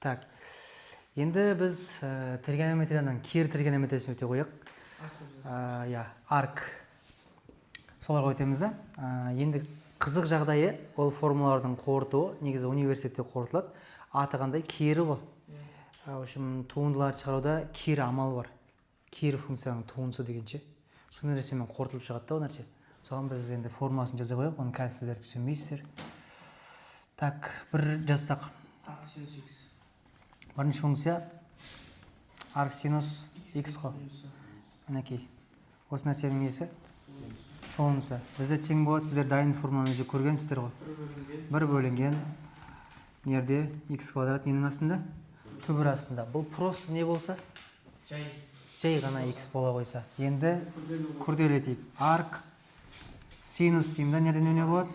Так. Енді біз тригонометрияның кері тригонометриясын өте қояйық. Арк. Соларға өтеміз да. Енді қызық жағдайы ол формулалардың қорытуы негізі университетте қорытылады. Аты қандай? Кері ғой. В общем, туындыларды шығаруда кері амал бар. Кері функцияның туындысы дегенше. Сол нәрсемен қорытылып шығады да ол нәрсе. Соған біз енді формуласын жаза қояйық. Оны қазір сіздер түсінбейсіздер. Так, бір жазсақ. Бірінші функция арк синус x қой. Мінекей. Осы нәрсенің несі? Туындысы. Бізде тең болады, сіздер дайын формуланы уже көргенсіздер ғой. Бір бөлінген нерде x квадрат ненің астында? Түбір астында. Бұл просто не болса? Жай ғана x бола қойса. Енді күрделі етейік. Арк синус деймін да, нерден не болады?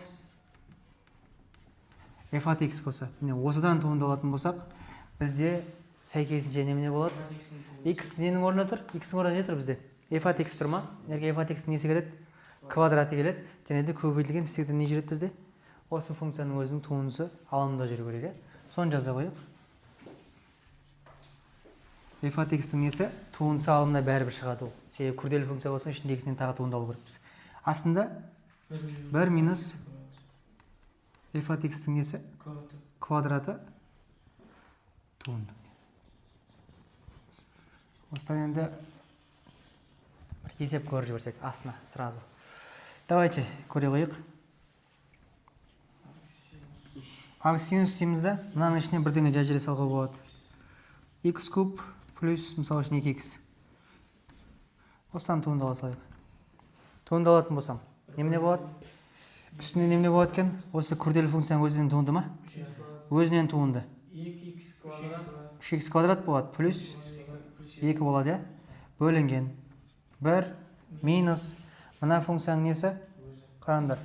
f от x болса. Осыдан туындалатын болсақ, бізде сәйкесінше немене болады? X ненің орнына тұр? X-ің орнына не тұр бізде? f от x тұр ма? F от x несі келеді? Квадраты келеді. Және де көбейтілген всегда не жүреді бізде? Осы функцияның өзінің туындысы алымында жүру керек. Соны жаза қояйық. f от x-тің несі? Туындысы алымына бәрібір шығады ол. Себебі күрделі функция болса, ішінде x-нен тағы туындалу керекпіз. Астында 1 минус f от x-тің несі? Квадраты туынды. Осыдан енді бір есеп көріп жіберсек астына сразу. Давайте көре қойық. Арк синус дейміз да, мынаның ішіне бірдеңе жай жүре салға болады. X куб плюс, мысалы үшін 2x. Осыдан туындала салайық. Туындалатын болсам, немене болады? Үстіне немене болады екен? Осы күрделі функцияның өзінен туынды ма? Өзінен туынды. 3x квадрат болады, плюс 2 болады, бөлінген. 1 минус, мына функцияның несі? Қараңдар.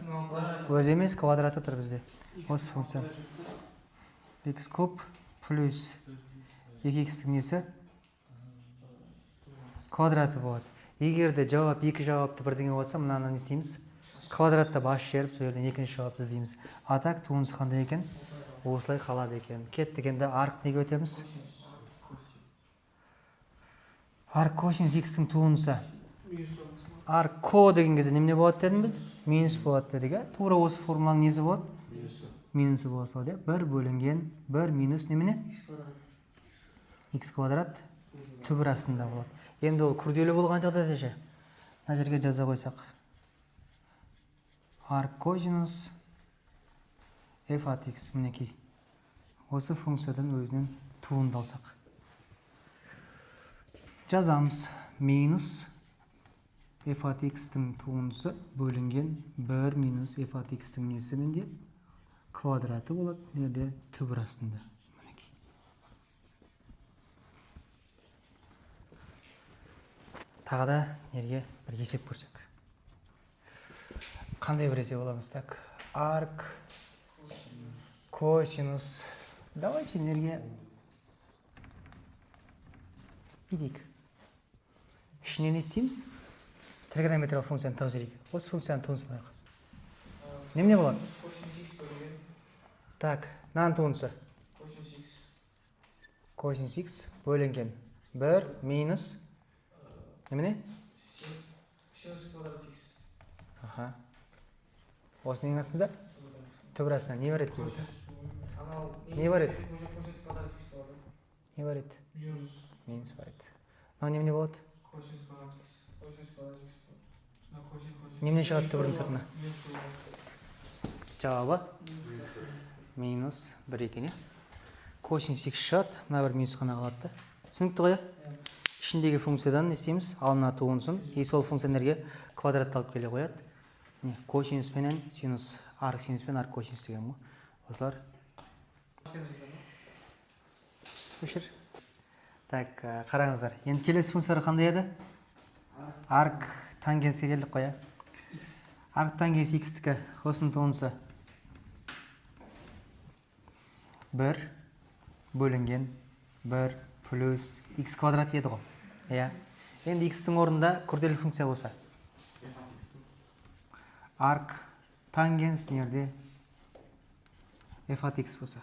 Өз емес, квадраты тұр бізде. Осы функция. X куб плюс 2x-тің несі? Квадраты болады. Егер де жауап, екі жауапты бірдеңе болса, мынаны не істейміз? Квадратта бас жеріп, сол жерден екінші жауапты іздейміз. Атак туындысы қандай екен? Осылай қалады екен. Кеттік енді арк неге өтеміз? Арк косинус x-тің туындысы. Арк ко деген кезде немене болады дедім біз? Минус болады дедік. Тура осы формуланың несі болады? Минусы бола салады. 1 бөлінген 1 минус немене? X квадрат түбір астында болады. Енді ол күрделі болған жағдайда ше. Мына жерге жаза қойсақ. Арк косинус f от x мінекей. Осы функциядан өзінен туындалсақ. Жазамыз. Минус f от x-тің туындысы бөлінген 1 минус f от x-тің несі менде? Квадраты болады. Нерде? Түбір астында. Мінекей. Тағы да нерге бір есеп көрсек. Қандай бір есеп боламыз? Так, арк косинус. Давайте нерге бидейік. Ішіне не істейміз? Тригонометриялық функцияны тағы жерейік. Осы функцияны туындысын алайық. Немене болады? Так, мынаның туындысы. Косинус x бөлінген 1 минус немене? Синус квадрат x. Аха. Осының астында түбір астында не бар еді бізде? Не бар еді? Не бар еді? Минус бар еді. Мынау немене болады? Немене шығады түбірдің сыртына? Жауабы? Минус 1 екен, е? Косинус x шығады, мына бір минус қана қалады. Түсінікті ғой? Ішіндегі функциядан не істейміз? Алына туындысын, сол функционерге квадратты алып келе қояды. Косинус пенен синус, арк синус пен арк косинус деген ғой. Осылар. Өшір. Так, қараңыздар. Енді келесі функциялар қандай еді? Арк тангенске келдік қоя. Арк тангенс x-тікі, осының туындысы 1 бөлінген 1 плюс x квадрат еді ғой. Енді x-тің орнында күрделі функция болса. Арк тангенс нерде? f от x болса.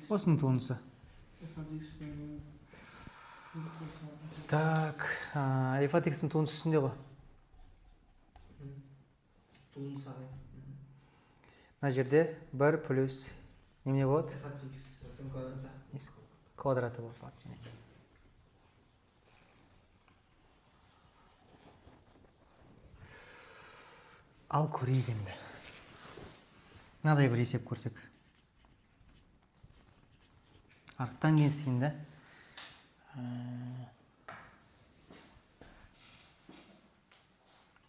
Осының туындысы. Так, f от x-ің туындысы үстінде ғой. Туындысы ағай. Мына жерде 1 плюс немене болады? f от x квадраты. Квадраты болады. Ал көрейік енді. Мынадай бір есеп көрсек. Арттан кеңістігінде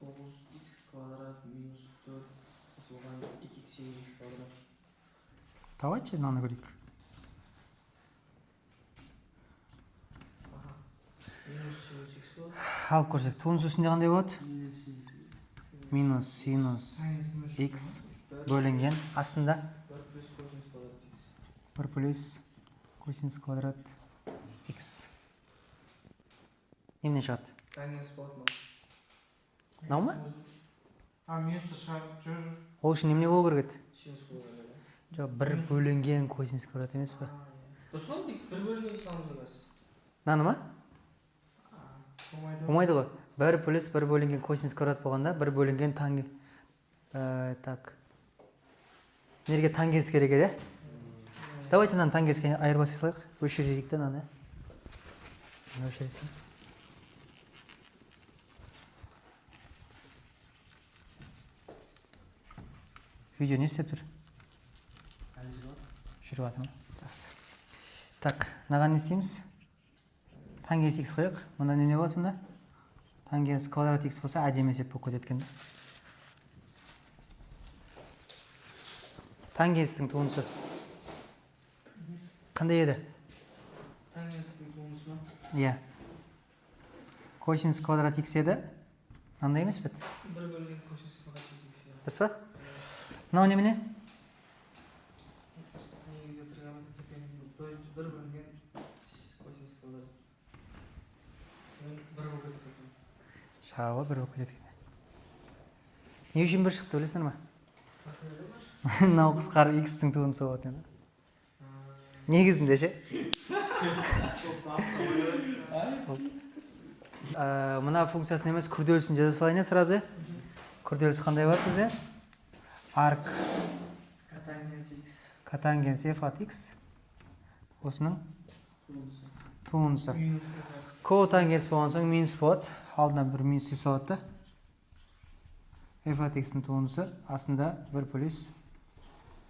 9x квадрат минус 4 қосылған 2x квадрат. Давайте мынаны көрейік. Минус синус x болады. Алып көрсек, туындысы үстінде қандай болады? Минус синус x бөлінген астында 1 плюс косинус квадрат x. Немене шығады? Тангенс болады ма? Мынау ма? Минусты шығарып жүр. Ол үшін немене болу керек еді? Синус болады. Жоқ, 1 бөлінген косинус квадрат емес пе? Дұрыс қой, бір бөлінген саламыз оңыз. Мынаны ма? Болмайды. Болмайды ғой. 1 плюс 1 бөлінген косинус квадрат болғанда 1 бөлінген тангенс. Так. Нерге тангенс керек еді? Давайте мынаны тангенске айырбас жасайық. Өшірейік те мынаны. Өшіресің. Видео не істеп тұр? Жүріп жатыр ма? Жақсы. Так, мынаған не істейміз? Тангенс x қойық. Мұнда неме болады сонда? Тангенс квадрат x болса, әдемі есеп болып кетеді екен. Тангенстің туындысы қандай еді? Тангенстің туындысы ма? Иә. Косинус квадрат x еді. Мынандай емес пе? Бір бөлінген косинус квадрат x. Дұрыс па? Мынау немене? Негізі тригонометрия тепенің бір бөлінген косинус квадрат. Бір болып кетеді. Жауабы бір болып кетеді екен. Не үшін бір шықты білесіңдер ма? Мынау қысқарып x-тің туындысы болады. Негізінде ше? Мына функциясын емес, күрделісін жаза салайын сразу. Күрделісі қандай бар бізде? Арк котангенс f от x. Осының туындысы. Котангенс болған соң минус болады. Алдына бір минус болады. F от x-ның туындысы астында 1 плюс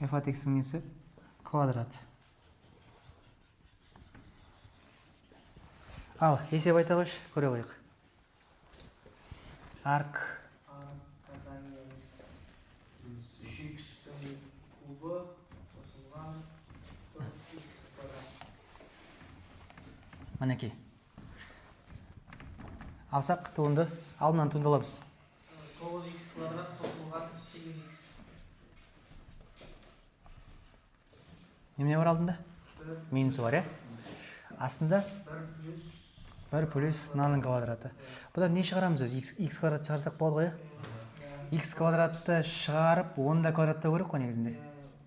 f от x-ның несі квадрат. Ал, есеп айта қойшы, көре қойық. Арк котангенс 3x-тің кубы қосылған 4x квадрат. Мінекей. Алсақ туынды, алдынан туынды аламыз. 9x квадрат қосылған 8x. Немене бар алдында? Минусы бар, астында 1 плюс мынаның квадраты. Бұдан не шығарамыз өзі? X квадрат шығарсақ болады ғой? X квадратты шығарып, оны да квадраттау керек қой негізінде.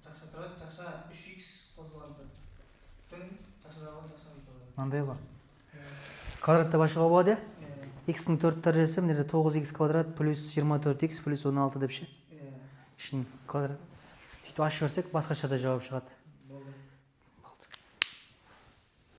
Жақша тұрады, жақша 3x қосылған бір. Жақша жағылған, жақша тұрады. Мынандай ғой. Квадратты башыға болады? X-ның 4 дәрежесі, мына 9x квадрат плюс 24x плюс 16 деп ше. Ішін квадрат. Сөйтіп ашып берсек, басқаша да жауап шығады.